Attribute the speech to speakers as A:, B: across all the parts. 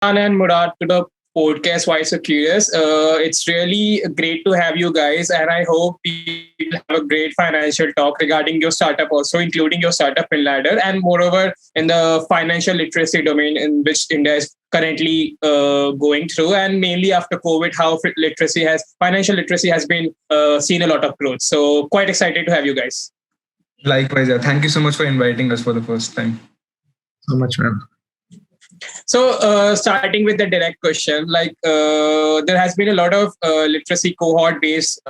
A: And Murrad to the podcast Why So Curious. It's really great to have you guys, and I hope we will have a great financial talk regarding your startup, also including your startup Finladder, and moreover in the financial literacy domain in which India is currently going through, and mainly after COVID, how financial literacy has been seen a lot of growth. So quite excited to have you guys.
B: Likewise, yeah. Thank you so much for inviting us for the first time.
C: So much, man.
A: So, starting with the direct question, there has been a lot of literacy cohort-based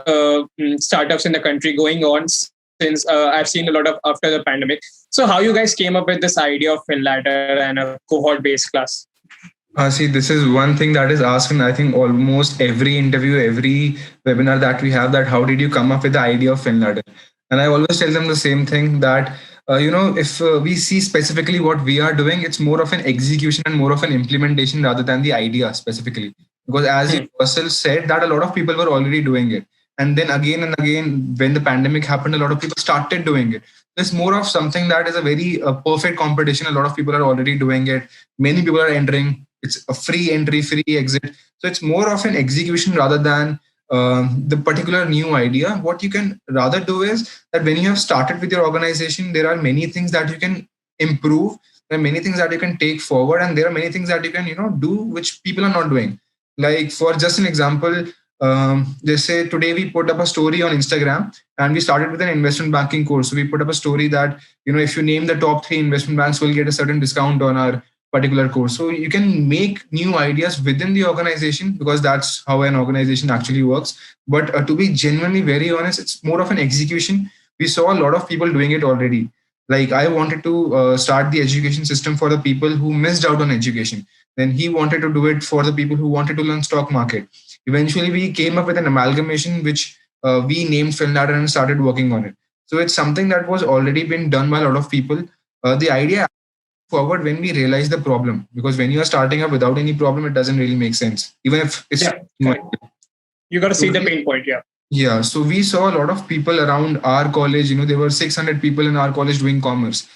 A: startups in the country going on since I've seen a lot of after the pandemic. So, how you guys came up with this idea of Finladder and a cohort-based class?
B: See, this is one thing that is asked in, I think, almost every interview, every webinar that we have, that how did you come up with the idea of Finladder? And I always tell them the same thing, that if we see specifically what we are doing, it's more of an execution and more of an implementation rather than the idea specifically. Because as you yourself said, that a lot of people were already doing it. And then again and again, when the pandemic happened, a lot of people started doing it. It's more of something that is a very perfect competition. A lot of people are already doing it. Many people are entering. It's a free entry, free exit. So it's more of an execution rather than the particular new idea. What you can rather do is that when you have started with your organization, there are many things that you can improve. There are many things that you can take forward, and there are many things that you can do which people are not doing. Like, for just an example, they say today we put up a story on Instagram, and we started with an investment banking course. So we put up a story that if you name the top 3 investment banks, we'll get a certain discount on our particular course. So you can make new ideas within the organization, because that's how an organization actually works. But to be genuinely very honest, it's more of an execution. We saw a lot of people doing it already. Like, I wanted to start the education system for the people who missed out on education. Then he wanted to do it for the people who wanted to learn stock market. Eventually, we came up with an amalgamation, which we named Finladder, and started working on it. So it's something that was already been done by a lot of people. The idea forward when we realize the problem, because when you are starting up without any problem, it doesn't really make sense, even if it's
A: you got to see the pain point.
B: Yeah, so we saw a lot of people around our college. There were 600 people in our college doing commerce.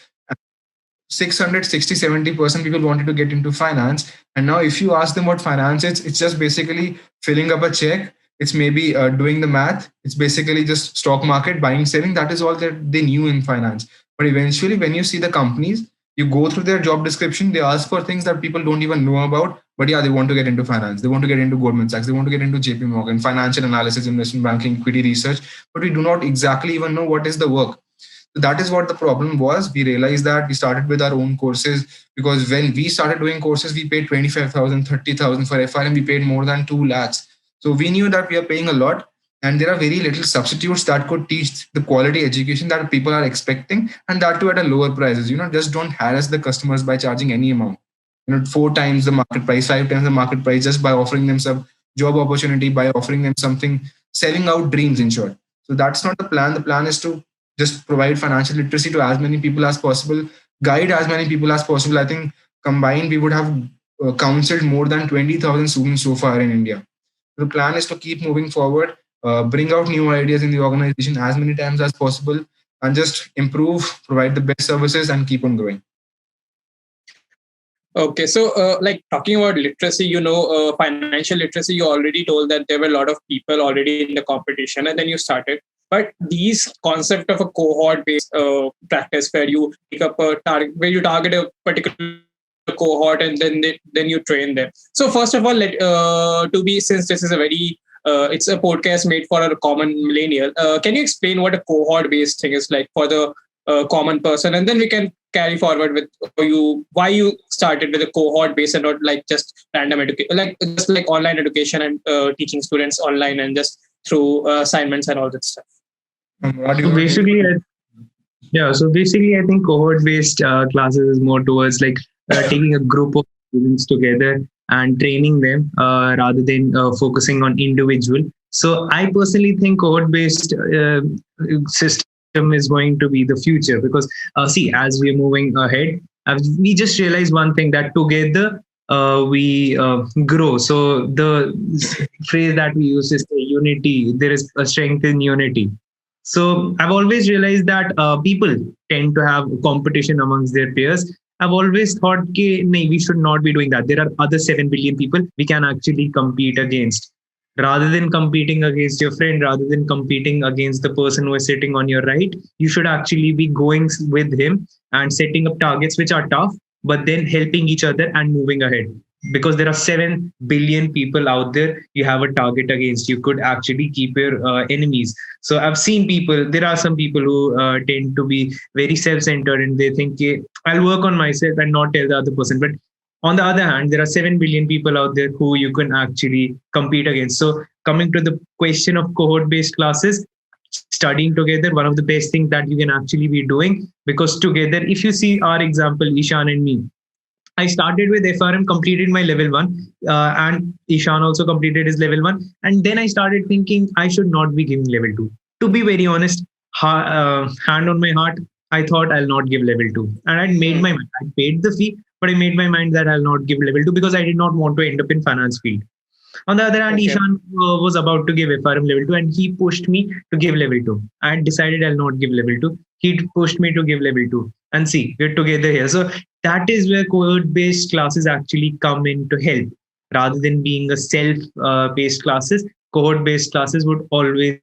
B: 660-70% people wanted to get into finance. And now if you ask them what finance is, it's just basically filling up a check. It's maybe doing the math. It's basically just stock market, buying, selling. That is all that they knew in finance. But eventually, when you see the companies, you go through their job description, they ask for things that people don't even know about. But yeah, they want to get into finance. They want to get into Goldman Sachs. They want to get into JP Morgan, financial analysis, investment banking, equity research. But we do not exactly even know what is the work. So that is what the problem was. We realized that we started with our own courses, because when we started doing courses, we paid 25,000, 30,000 for FR, and we paid more than 2 lakhs. So we knew that we are paying a lot, and there are very little substitutes that could teach the quality education that people are expecting, and that too at a lower prices. Just don't harass the customers by charging any amount. 4 times the market price, 5 times the market price, just by offering them some job opportunity, by offering them something, selling out dreams, in short. So that's not the plan. The plan is to just provide financial literacy to as many people as possible, guide as many people as possible. I think combined, we would have counseled more than 20,000 students so far in India. The plan is to keep moving forward, bring out new ideas in the organization as many times as possible, and just improve, provide the best services, and keep on growing.
A: Okay, so talking about literacy, financial literacy, you already told that there were a lot of people already in the competition, and then you started. But these concept of a cohort-based practice, where you pick up a target, where you target a particular cohort, and then you train them. So first of all, since this is a very it's a podcast made for a common millennial, can you explain what a cohort-based thing is like for the common person, and then we can carry forward with why you started with a cohort-based and not like just random education, like online education and teaching students online and just through assignments and all that stuff.
C: So basically, I think cohort-based classes is more towards like taking a group of students together and training them rather than focusing on individual. So I personally think cohort-based system is going to be the future, because as we're moving ahead, we just realized one thing, that together we grow. So the phrase that we use is unity. There is a strength in unity. So I've always realized that people tend to have competition amongst their peers, I've always thought that we should not be doing that. There are other 7 billion people we can actually compete against. Rather than competing against your friend, rather than competing against the person who is sitting on your right, you should actually be going with him and setting up targets which are tough, but then helping each other and moving ahead. Because there are 7 billion people out there, you have a target against. You could actually keep your enemies. So I've seen people, there are some people who tend to be very self-centered and they think, I'll work on myself and not tell the other person. But on the other hand, there are 7 billion people out there who you can actually compete against. So coming to the question of cohort-based classes, studying together, one of the best things that you can actually be doing, because together, if you see our example, Ishaan and me, I started with FRM, completed my level 1, and Ishaan also completed his level 1. And then I started thinking I should not be giving level 2. To be very honest, hand on my heart, I thought I'll not give level 2. And I made my mind. I paid the fee, but I made my mind that I'll not give level 2 because I did not want to end up in finance field. On the other hand, Ishaan was about to give FRM level 2 and he pushed me to give level 2. I had decided I'll not give level 2. He pushed me to give level 2. And see, we're together here. So that is where cohort-based classes actually come in to help. Rather than being a self-based classes, cohort-based classes would always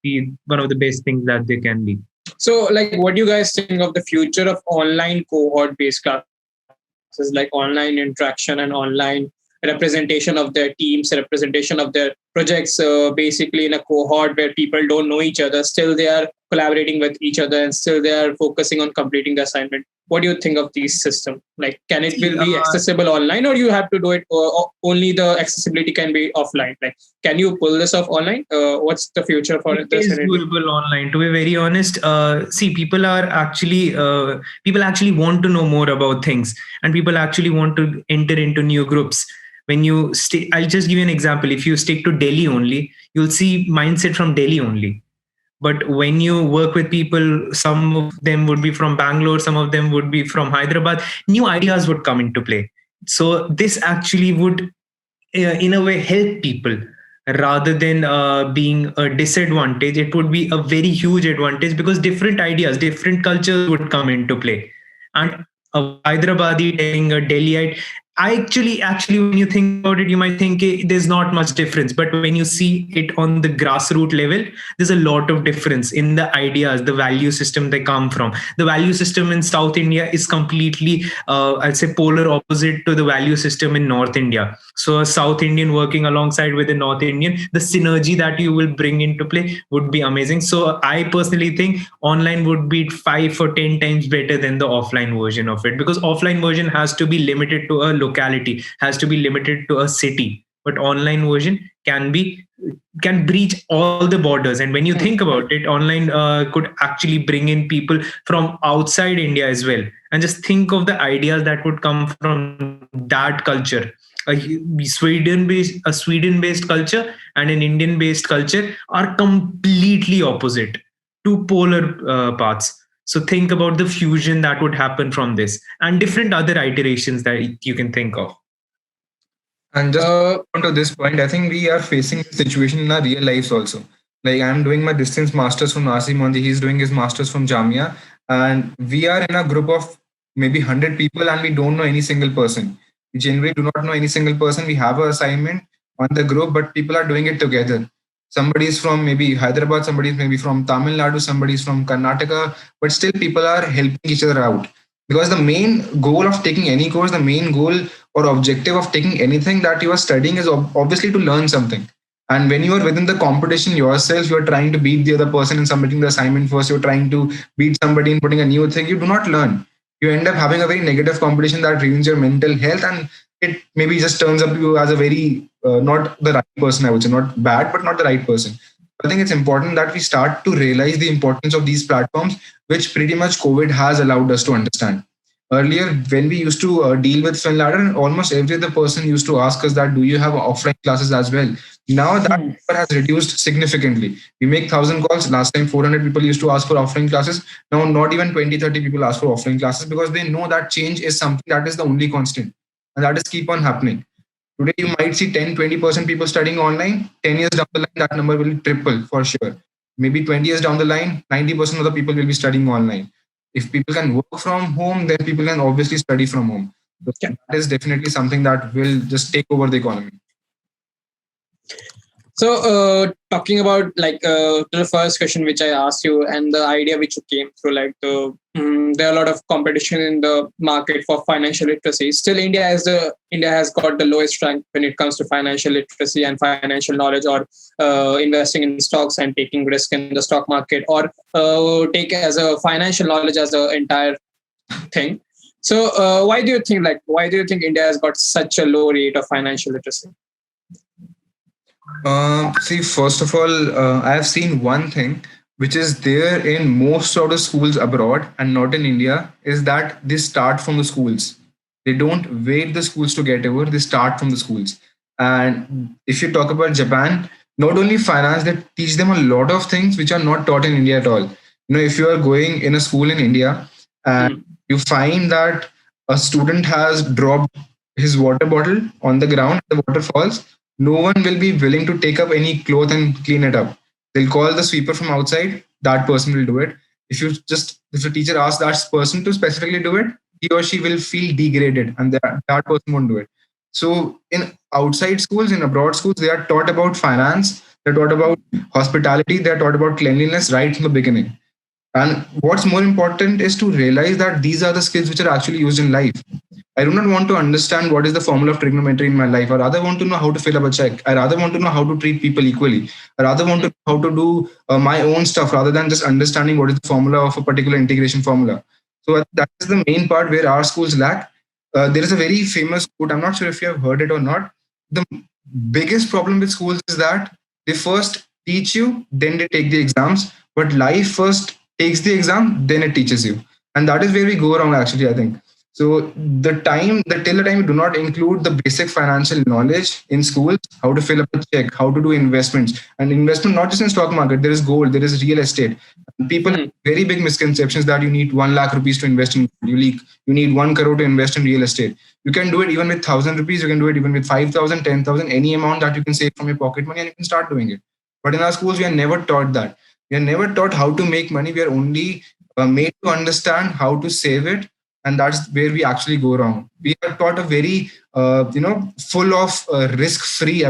C: be one of the best things that they can be.
A: So, like, what do you guys think of the future of online cohort-based classes, like online interaction and online representation of their teams, representation of their projects, basically in a cohort where people don't know each other, still they are collaborating with each other and still they are focusing on completing the assignment. What do you think of these systems? Like, can it will be accessible online, or you have to do it, or only the accessibility can be offline? Like, can you pull this off online? What's the future for this?
C: It is doable online. To be very honest, see, people actually want to know more about things, and people actually want to enter into new groups. When you stay, I'll just give you an example. If you stick to Delhi only, you'll see mindset from Delhi only. But when you work with people, some of them would be from Bangalore, some of them would be from Hyderabad, new ideas would come into play. So this actually would, in a way, help people rather than being a disadvantage. It would be a very huge advantage because different ideas, different cultures would come into play. And a Hyderabadi telling a Delhiite, actually, when you think about it, you might think there's not much difference. But when you see it on the grassroots level, there's a lot of difference in the ideas, the value system they come from. The value system in South India is completely, I'd say, polar opposite to the value system in North India. So a South Indian working alongside with a North Indian, the synergy that you will bring into play would be amazing. So I personally think online would be 5 or 10 times better than the offline version of it, because offline version has to be limited to a locality, has to be limited to a city, but online version can breach all the borders. And when you think about it, online could actually bring in people from outside India as well. And just think of the ideas that would come from that culture. A Sweden-based culture and an Indian-based culture are completely opposite, two polar paths. So think about the fusion that would happen from this and different other iterations that you can think of.
B: And just to this point, I think we are facing a situation in our real lives also. Like, I'm doing my distance masters from 𝗚ci𝘆𝗹. He's doing his masters from 𝗵𝗂. And we are in a group of maybe 100 people and we don't know any single person. We generally do not know any single person. We have an assignment on the group, but people are doing it together. Somebody is from maybe Hyderabad, somebody is maybe from Tamil Nadu, somebody is from Karnataka, but still people are helping each other out. Because the main goal of taking any course, the main goal or objective of taking anything that you are studying is obviously to learn something. And when you are within the competition yourself, you're trying to beat the other person in submitting the assignment first, you're trying to beat somebody in putting a new thing, you do not learn. You end up having a very negative competition that ruins your mental health, and it maybe just turns up you as a very not the right person, I would say. Not bad, but not the right person. I think it's important that we start to realize the importance of these platforms, which pretty much COVID has allowed us to understand. Earlier, when we used to deal with Finladder, almost every other person used to ask us that, do you have offline classes as well? Now that number has reduced significantly. We make 1,000 calls. Last time, 400 people used to ask for offline classes. Now, not even 20, 30 people ask for offline classes because they know that change is something that is the only constant. And that is keep on happening. Today, you might see 10, 20% people studying online. 10 years down the line, that number will triple for sure. Maybe 20 years down the line, 90% of the people will be studying online. if people can work from home, then people can obviously study from home. So that is definitely something that will just take over the economy.
A: So, talking about the first question which I asked you and the idea which you came through, there are a lot of competition in the market for financial literacy. Still, India has got the lowest rank when it comes to financial literacy and financial knowledge, or investing in stocks and taking risk in the stock market, or take as a financial knowledge as an entire thing. So, why do you think India has got such a low rate of financial literacy?
B: See, first of all, I have seen one thing which is there in most of the schools abroad and not in India, is that they start from the schools. They don't wait the schools to get over, they start from the schools. And if you talk about Japan, not only finance, they teach them a lot of things which are not taught in India at all. If you are going in a school in India and you find that a student has dropped his water bottle on the ground, the water falls, no one will be willing to take up any cloth and clean it up. They'll call the sweeper from outside, that person will do it. If the teacher asks that person to specifically do it, he or she will feel degraded and that person won't do it. So in outside schools, in abroad schools, they are taught about finance, they're taught about hospitality, they're taught about cleanliness right from the beginning. And what's more important is to realize that these are the skills which are actually used in life. I do not want to understand what is the formula of trigonometry in my life. I rather want to know how to fill up a check. I rather want to know how to treat people equally. I rather want to know how to do my own stuff rather than just understanding what is the formula of a particular integration formula. So that is the main part where our schools lack. There is a very famous quote. I'm not sure if you have heard it or not. The biggest problem with schools is that they first teach you, then they take the exams. But life first takes the exam, then it teaches you. And that is where we go wrong, actually, I think. So till the time you do not include the basic financial knowledge in schools, how to fill up a check, how to do investments, and investment not just in stock market, there is gold, there is real estate. People have very big misconceptions that you need 1 lakh rupees to invest in gold. You need 1 crore to invest in real estate. You can do it even with 1,000 rupees, you can do it even with 5,000, 10,000, any amount that you can save from your pocket money, and you can start doing it. But in our schools, we are never taught that. We are never taught how to make money. We are only made to understand how to save it. And that's where we actually go wrong. We are taught a very, full of risk-free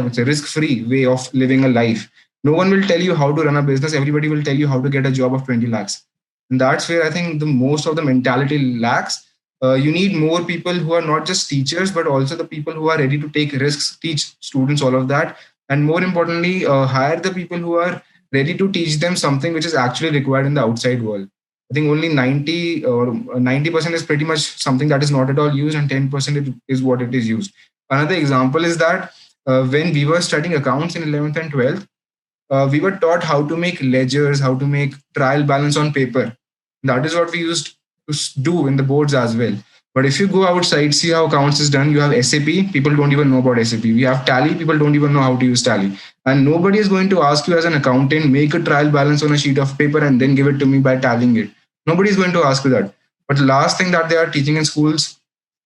B: way of living a life. No one will tell you how to run a business. Everybody will tell you how to get a job of 20 lakhs. And that's where I think the most of the mentality lacks. You need more people who are not just teachers, but also the people who are ready to take risks, teach students all of that. And more importantly, hire the people who are ready to teach them something which is actually required in the outside world. I think only 90% is pretty much something that is not at all used, and 10% is what it is used. Another example is that when we were studying accounts in 11th and 12th, we were taught how to make ledgers, how to make trial balance on paper. That is what we used to do in the boards as well. But if you go outside, see how accounts is done, you have SAP, people don't even know about SAP. We have Tally, people don't even know how to use Tally. And nobody is going to ask you as an accountant, make a trial balance on a sheet of paper and then give it to me by tallying it. Nobody is going to ask you that. But the last thing that they are teaching in schools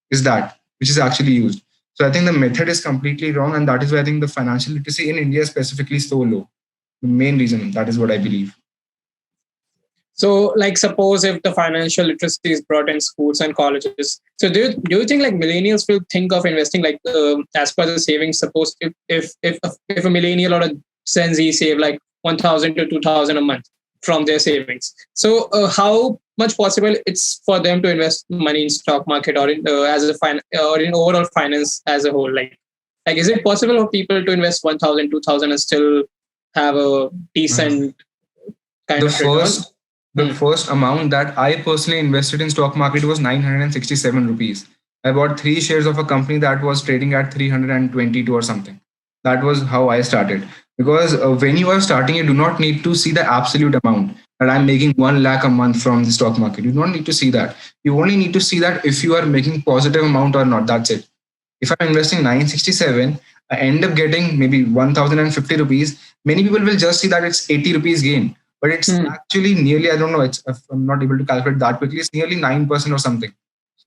B: is that, which is actually used. So I think the method is completely wrong. And that is why I think the financial literacy in India is specifically so low. The main reason, that is what I believe.
A: So, suppose if the financial literacy is brought in schools and colleges, so do you think millennials will think of investing as per the savings? Suppose if a millennial or a Gen Z save 1,000 to 2,000 a month from their savings, so how much possible it's for them to invest money in stock market or in or in overall finance as a whole? Is it possible for people to invest 1,000, 2,000 and still have a decent kind of return?
B: The first amount that I personally invested in stock market was 967 rupees. I bought 3 shares of a company that was trading at 322 or something. That was how I started. Because when you are starting, you do not need to see the absolute amount that I'm making 1 lakh a month from the stock market. You don't need to see that. You only need to see that if you are making positive amount or not. That's it. If I'm investing 967, I end up getting maybe 1,050 rupees. Many people will just see that it's 80 rupees gain. But it's actually nearly, I don't know, I'm not able to calculate that quickly. It's nearly 9% or something.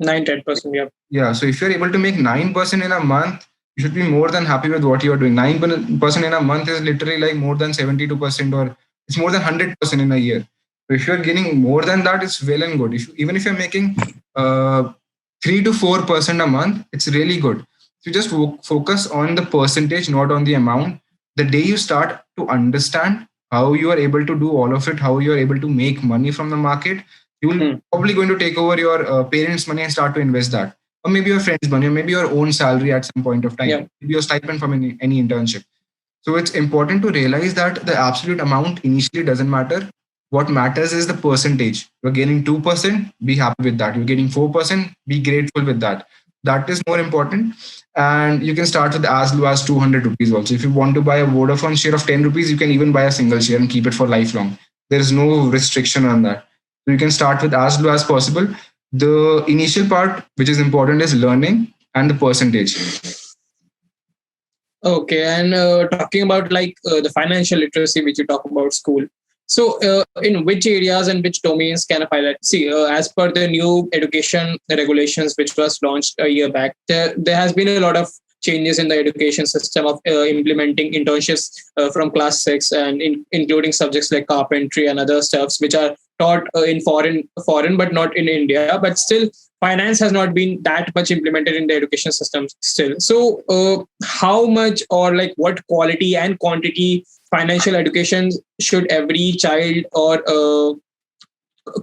A: 9-10%, yeah.
B: Yeah, so if you're able to make 9% in a month, you should be more than happy with what you're doing. 9% in a month is literally more than 72%, or it's more than 100% in a year. If you're getting more than that, it's well and good. Even if you're making 3 to 4% a month, it's really good. So just focus on the percentage, not on the amount. The day you start to understand how you are able to do all of it, how you are able to make money from the market, you will probably going to take over your parents' money and start to invest that. Or maybe your friend's money, or maybe your own salary at some point of time, maybe your stipend from any internship. So it's important to realize that the absolute amount initially doesn't matter. What matters is the percentage. You're getting 2%, be happy with that. You're getting 4%, be grateful with that. That is more important. And you can start with as low as 200 rupees also. If you want to buy a Vodafone share of 10 rupees, you can even buy a single share and keep it for lifelong. There is no restriction on that. So you can start with as low as possible. The initial part, which is important, is learning and the percentage.
A: Okay, and talking about like the financial literacy, which you talk about school. So, in which areas and which domains can a pilot see? As per the new education regulations, which was launched a year back, there has been a lot of changes in the education system of implementing internships from class 6 and including subjects like carpentry and other stuffs, which are taught in foreign, but not in India. But still, finance has not been that much implemented in the education system still. So, how much or like what quality and quantity financial education should every child or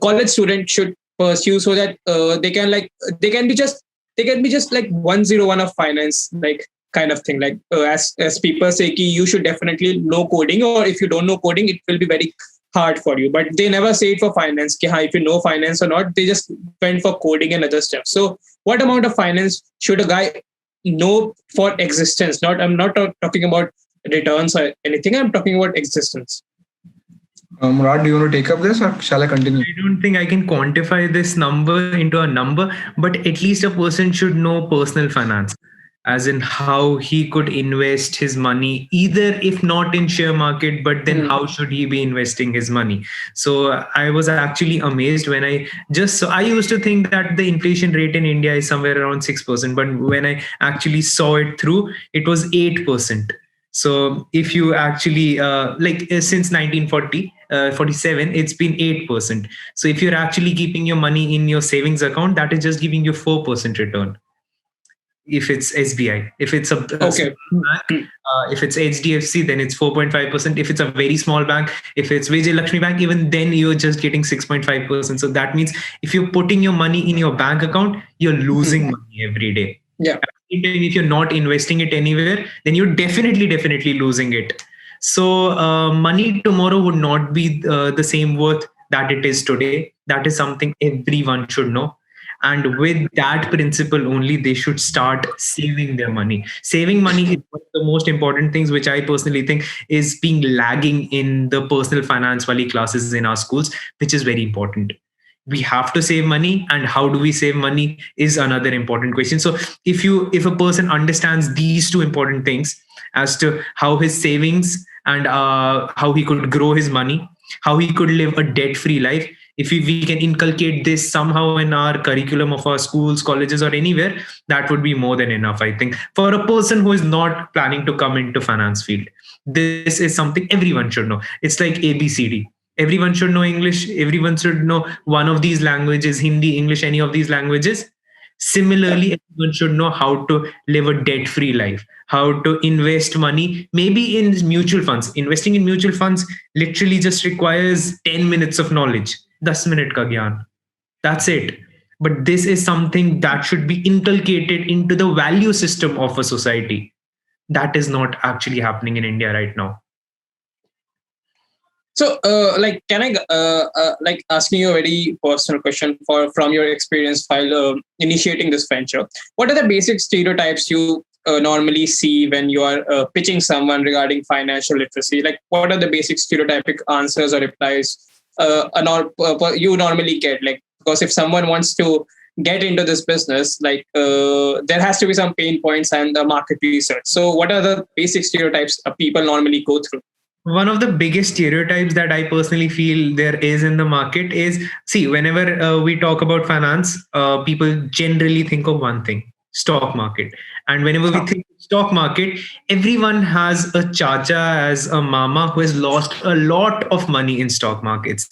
A: college student should pursue so that they can be just like 101 of finance, like kind of thing. Like as people say, ki you should definitely know coding, or if you don't know coding, it will be very hard for you. But they never say it for finance. Ki, if you know finance or not, they just went for coding and other stuff. So, what amount of finance should a guy know for existence? I'm not talking about returns or anything. I'm talking about existence.
B: Murrad, do you want to take up this or shall I continue?
C: I don't think I can quantify this number into a number, but at least a person should know personal finance, as in how he could invest his money, either if not in share market, but then how should he be investing his money? So I was actually amazed when I used to think that the inflation rate in India is somewhere around 6%, but when I actually saw it through, it was 8%. So if you actually since 1947, it's been 8%. So if you're actually keeping your money in your savings account, that is just giving you 4% return. If it's SBI, if it's a bank, if it's HDFC, then it's 4.5%. If it's a very small bank, if it's 𝗥𝗶𝘀𝗵𝘃, even then you're just getting 6.5%. So that means if you're putting your money in your bank account, you're losing money every day.
A: Yeah.
C: If you're not investing it anywhere, then you're definitely losing it. So money tomorrow would not be the same worth that it is today. That is something everyone should know. And with that principle only, they should start saving their money. Saving money is one of the most important things, which I personally think is being lagging in the personal finance wali classes in our schools, which is very important. We have to save money, and how do we save money is another important question. So if a person understands these two important things as to how his savings and how he could grow his money, how he could live a debt-free life, if we can inculcate this somehow in our curriculum of our schools, colleges, or anywhere, that would be more than enough, I think, for a person who is not planning to come into finance field. This is something everyone should know. It's like ABCD. Everyone should know English. Everyone should know one of these languages, Hindi, English, any of these languages. Similarly, everyone should know how to live a debt-free life, how to invest money, maybe in mutual funds. Investing in mutual funds literally just requires 10 minutes of knowledge. 10 minute ka gyan. That's it. But this is something that should be inculcated into the value system of a society. That is not actually happening in India right now.
A: So, can I asking you a very personal question from your experience while initiating this venture? What are the basic stereotypes you normally see when you are pitching someone regarding financial literacy? Like, what are the basic stereotypic answers or replies you normally get? Like, because if someone wants to get into this business, there has to be some pain points and market research. So, what are the basic stereotypes people normally go through?
C: One of the biggest stereotypes that I personally feel there is in the market is, whenever we talk about finance, people generally think of one thing, stock market. And whenever we think stock market, everyone has a chacha as a mama who has lost a lot of money in stock markets.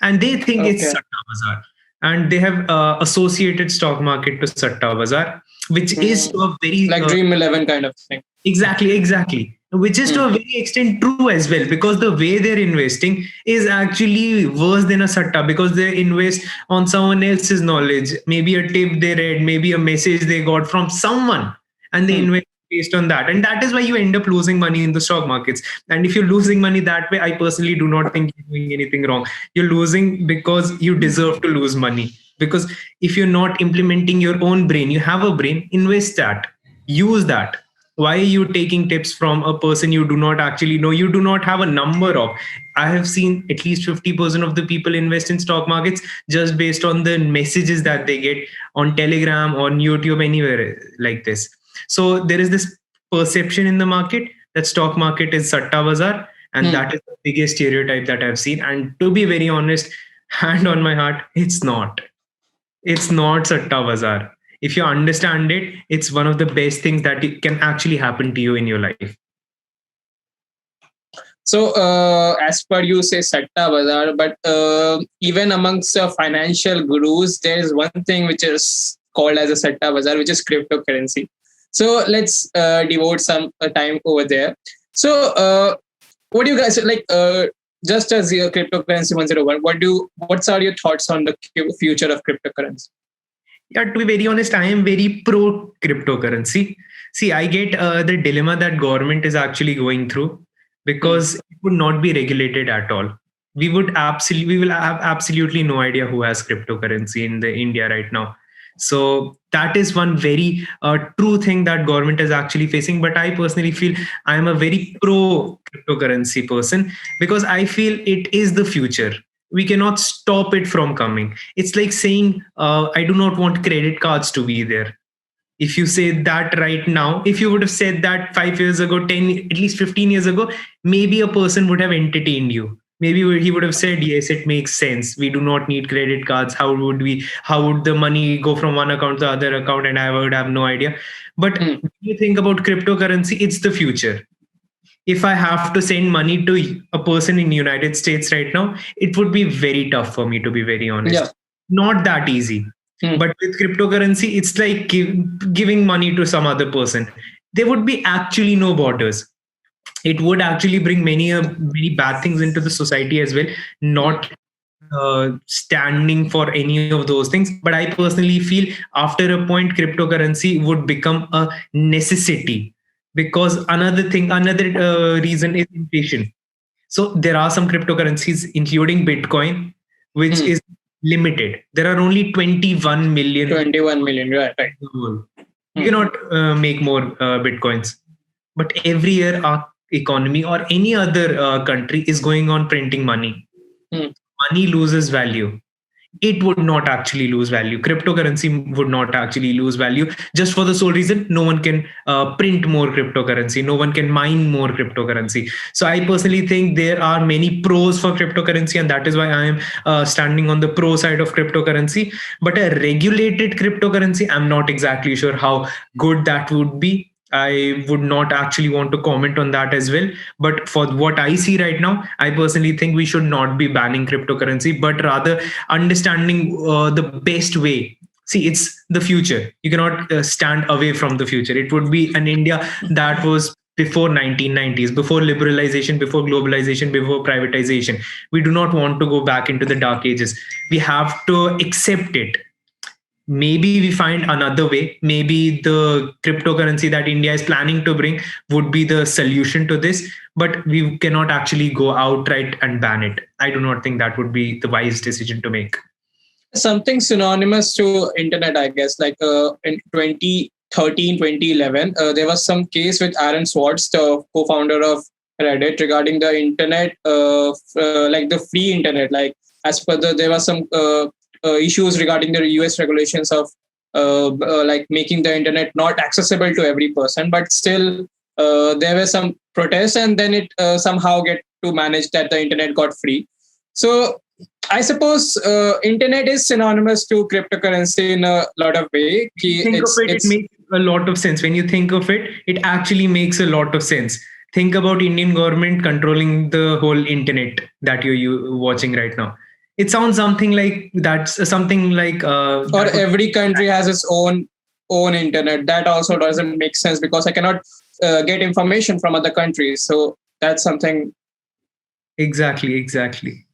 C: and they think it's
A: Okay.
C: Satta Bazaar, and they have associated stock market to Satta Bazaar, which is to a very
A: Like Dream 11 kind of thing.
C: exactly, which is to a very extent true as well, because the way they're investing is actually worse than a Satta, because they invest on someone else's knowledge, maybe a tip they read, maybe a message they got from someone, and they invest based on that. And that is why you end up losing money in the stock markets. And if you're losing money that way, I personally do not think you're doing anything wrong. You're losing because you deserve to lose money. Because if you're not implementing your own brain, you have a brain, invest that, use that. Why are you taking tips from a person you do not actually know, you do not have a number of? I have seen at least 50% of the people invest in stock markets just based on the messages that they get on Telegram, on YouTube, anywhere like this. So there is this perception in the market that stock market is Satta Bazaar, and that is the biggest stereotype that I've seen. And to be very honest, hand on my heart, it's not. It's not Satta Bazaar. If you understand it, it's one of the best things that can actually happen to you in your life.
A: So, as per you say Satta Bazaar, but even amongst financial gurus, there is one thing which is called as a Satta Bazaar, which is cryptocurrency. So let's devote some time over there. So, what do you guys like? Just as your cryptocurrency 101, what's are your thoughts on the future of cryptocurrency?
C: Yeah, to be very honest, I am very pro cryptocurrency. See, I get the dilemma that government is actually going through, because it would not be regulated at all. We will have absolutely no idea who has cryptocurrency in the India right now. So that is one very true thing that government is actually facing. But I personally feel I am a very pro cryptocurrency person, because I feel it is the future. We cannot stop it from coming. It's like saying, I do not want credit cards to be there. If you say that right now, if you would have said that 5 years ago, 10, at least 15 years ago, maybe a person would have entertained you. Maybe he would have said, yes, it makes sense. We do not need credit cards. How would the money go from one account to the other account? And I would have no idea. But when you think about cryptocurrency, it's the future. If I have to send money to a person in the United States right now, it would be very tough for me, to be very honest.
A: Yeah.
C: Not that easy. But with cryptocurrency, it's like giving money to some other person. There would be actually no borders. It would actually bring many bad things into the society as well, not standing for any of those things. But I personally feel after a point, cryptocurrency would become a necessity, because another reason is inflation. So there are some cryptocurrencies, including Bitcoin, which is limited. There are only 21 million.
A: 21 million, right.
C: You cannot make more Bitcoins. But every year our economy or any other country is going on printing money. Money loses value. It would not actually lose value. Cryptocurrency would not actually lose value, just for the sole reason no one can print more cryptocurrency. No one can mine more cryptocurrency. So I personally think there are many pros for cryptocurrency, and that is why I am standing on the pro side of cryptocurrency. But a regulated cryptocurrency, I'm not exactly sure how good that would be. I would not actually want to comment on that as well. But for what I see right now, I personally think we should not be banning cryptocurrency, but rather understanding the best way. See, it's the future. You cannot stand away from the future. It would be an India that was before 1990s, before liberalization, before globalization, before privatization. We do not want to go back into the dark ages. We have to accept it. Maybe we find another way. Maybe the cryptocurrency that India is planning to bring would be the solution to this, but we cannot actually go outright and ban it. I do not think that would be the wise decision to make.
A: Something synonymous to internet, I guess, like in 2013, 2011, there was some case with Aaron Swartz, the co-founder of Reddit, regarding the internet, like the free internet. Like as per there was some issues regarding the US regulations of like making the internet not accessible to every person, but still there were some protests, and then it somehow get to manage that the internet got free. So I suppose internet is synonymous to cryptocurrency in a lot of way.
C: It makes a lot of sense. When you think of it, it actually makes a lot of sense. Think about Indian government controlling the whole internet that you're watching right now. it sounds something like that's something like
A: or every country has its own internet. That also doesn't make sense because I cannot get information from other countries. So that's something.
C: exactly.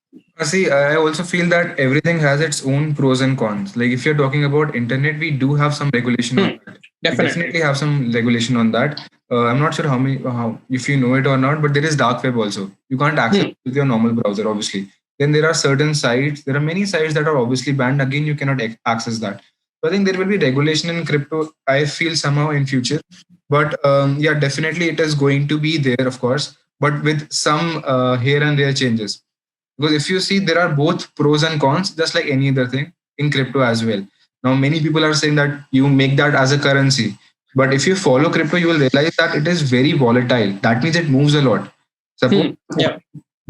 B: See, I also feel that everything has its own pros and cons. Like if you're talking about internet, we do have some regulation on that. We definitely have some regulation on that. I'm not sure how if you know it or not, but there is dark web also. You can't access it with your normal browser, obviously. Then there are certain sites. There are many sites that are obviously banned. Again, you cannot access that. So I think there will be regulation in crypto. I feel somehow in future, but yeah, definitely it is going to be there, of course, but with some here and there changes. Because if you see, there are both pros and cons, just like any other thing in crypto as well. Now, many people are saying that you make that as a currency. But if you follow crypto, you will realize that it is very volatile. That means it moves a lot. Suppose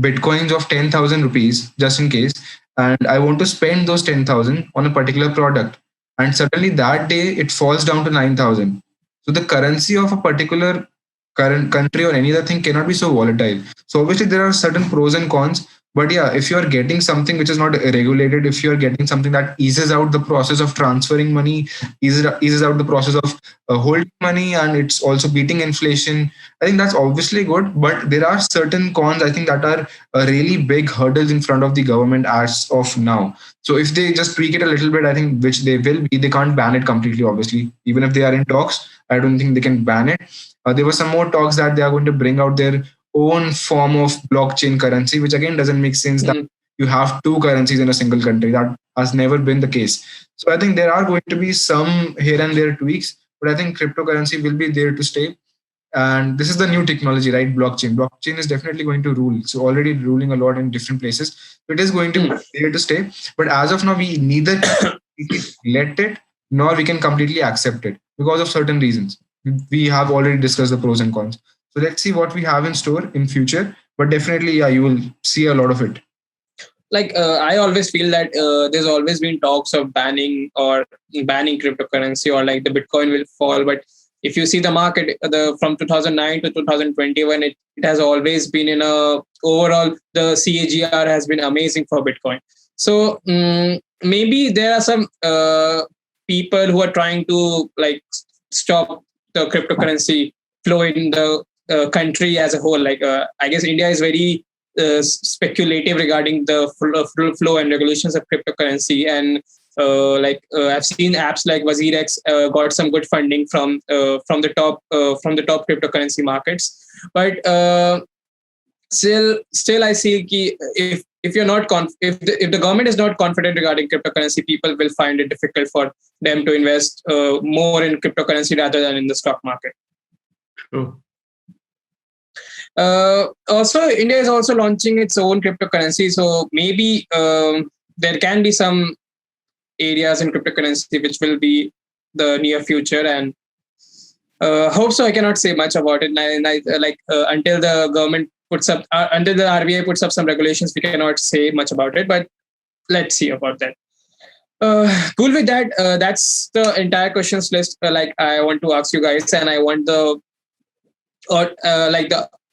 B: Bitcoins of 10,000 rupees, just in case, and I want to spend those 10,000 on a particular product. And suddenly that day it falls down to 9,000. So the currency of a particular current country or any other thing cannot be so volatile. So obviously there are certain pros and cons, but yeah, if you are getting something which is not regulated, if you are getting something that eases out the process of transferring money, eases out the process of holding money, and it's also beating inflation, I think that's obviously good. But there are certain cons, I think, that are really big hurdles in front of the government as of now. So if they just tweak it a little bit, I think, which they will be, they can't ban it completely, obviously. Even if they are in talks, I don't think they can ban it. There were some more talks that they are going to bring out their own form of blockchain currency, which again doesn't make sense that you have two currencies in a single country. That has never been the case. So I think there are going to be some here and there tweaks, but I think cryptocurrency will be there to stay. And this is the new technology, right? Blockchain is definitely going to rule. So already ruling a lot in different places. So it is going to be there to stay. But as of now, we neither let it nor we can completely accept it because of certain reasons. We have already discussed the pros and cons. So let's see what we have in store in future. But definitely, yeah, you will see a lot of it.
A: Like I always feel that there's always been talks of banning cryptocurrency, or like the Bitcoin will fall. But if you see the market, from 2009 to 2021, it has always been in a overall, the CAGR has been amazing for Bitcoin. So maybe there are some people who are trying to like stop the cryptocurrency flow in the country as a whole. Like I guess India is very speculative regarding the flow and regulations of cryptocurrency, and I've seen apps like 𝗛𝗎 got some good funding from the top cryptocurrency markets. But still I see if you're not if the government is not confident regarding cryptocurrency, people will find it difficult for them to invest more in cryptocurrency rather than in the stock market.
C: True.
A: Also, India is also launching its own cryptocurrency, so maybe there can be some areas in cryptocurrency which will be the near future, and hope so. I cannot say much about it. Until the government puts up, until the RBI puts up some regulations, we cannot say much about it. But let's see about that. Cool with that. That's the entire questions list. I want to ask you guys, and I want the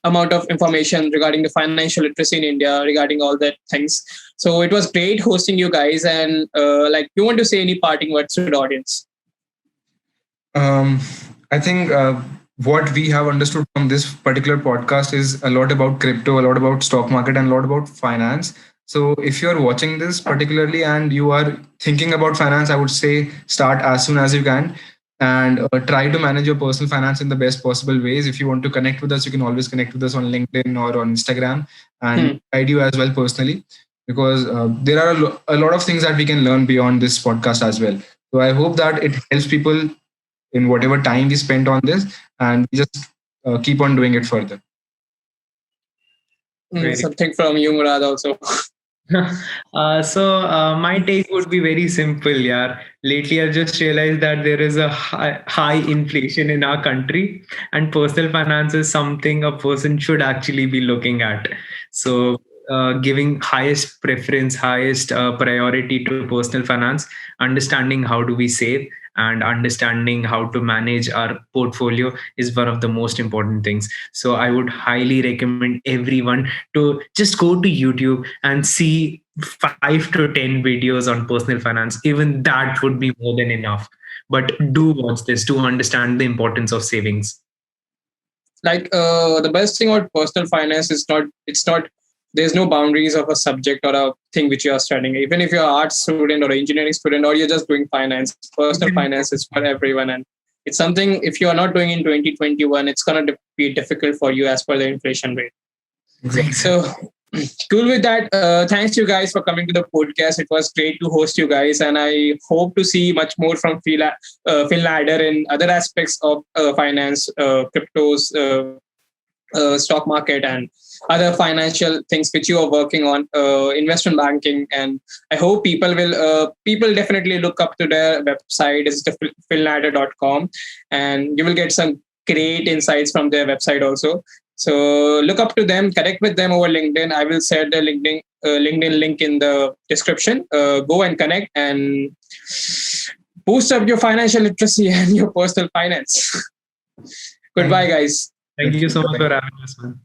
A: amount of information regarding the financial literacy in India, regarding all that things. So it was great hosting you guys. And you want to say any parting words to the audience?
B: I think what we have understood from this particular podcast is a lot about crypto, a lot about stock market, and a lot about finance. So if you're watching this particularly and you are thinking about finance, I would say start as soon as you can. And try to manage your personal finance in the best possible ways. If you want to connect with us, you can always connect with us on LinkedIn or on Instagram, and guide you as well personally, because there are a lot of things that we can learn beyond this podcast as well. So I hope that it helps people in whatever time we spent on this, and we just keep on doing it further.
A: Something from you, Murrad, also.
C: So my take would be very simple. Yeah, lately I've just realized that there is a high inflation in our country, and personal finance is something a person should actually be looking at. So giving highest preference, highest priority to personal finance, understanding how do we save and understanding how to manage our portfolio is one of the most important things. So I would highly recommend everyone to just go to YouTube and see 5 to 10 videos on personal finance. Even that would be more than enough. But do watch this to understand the importance of savings.
A: Like the best thing about personal finance is not there's no boundaries of a subject or a thing which you are studying. Even if you're an art student or an engineering student or you're just doing finance, personal finance is for everyone. And it's something, if you are not doing in 2021, it's going to be difficult for you as per the inflation rate.
B: Exactly.
A: So cool with that. Thanks you guys for coming to the podcast. It was great to host you guys, and I hope to see much more from Finladder in other aspects of finance, cryptos, stock market, and other financial things which you are working on, investment banking. And I hope people definitely look up to their website. It's the finladder.com, and you will get some great insights from their website also. So look up to them, connect with them over LinkedIn. I will share the LinkedIn link in the description. Go and connect and boost up your financial literacy and your personal finance. Goodbye, guys.
C: Thank you so much for having us, man.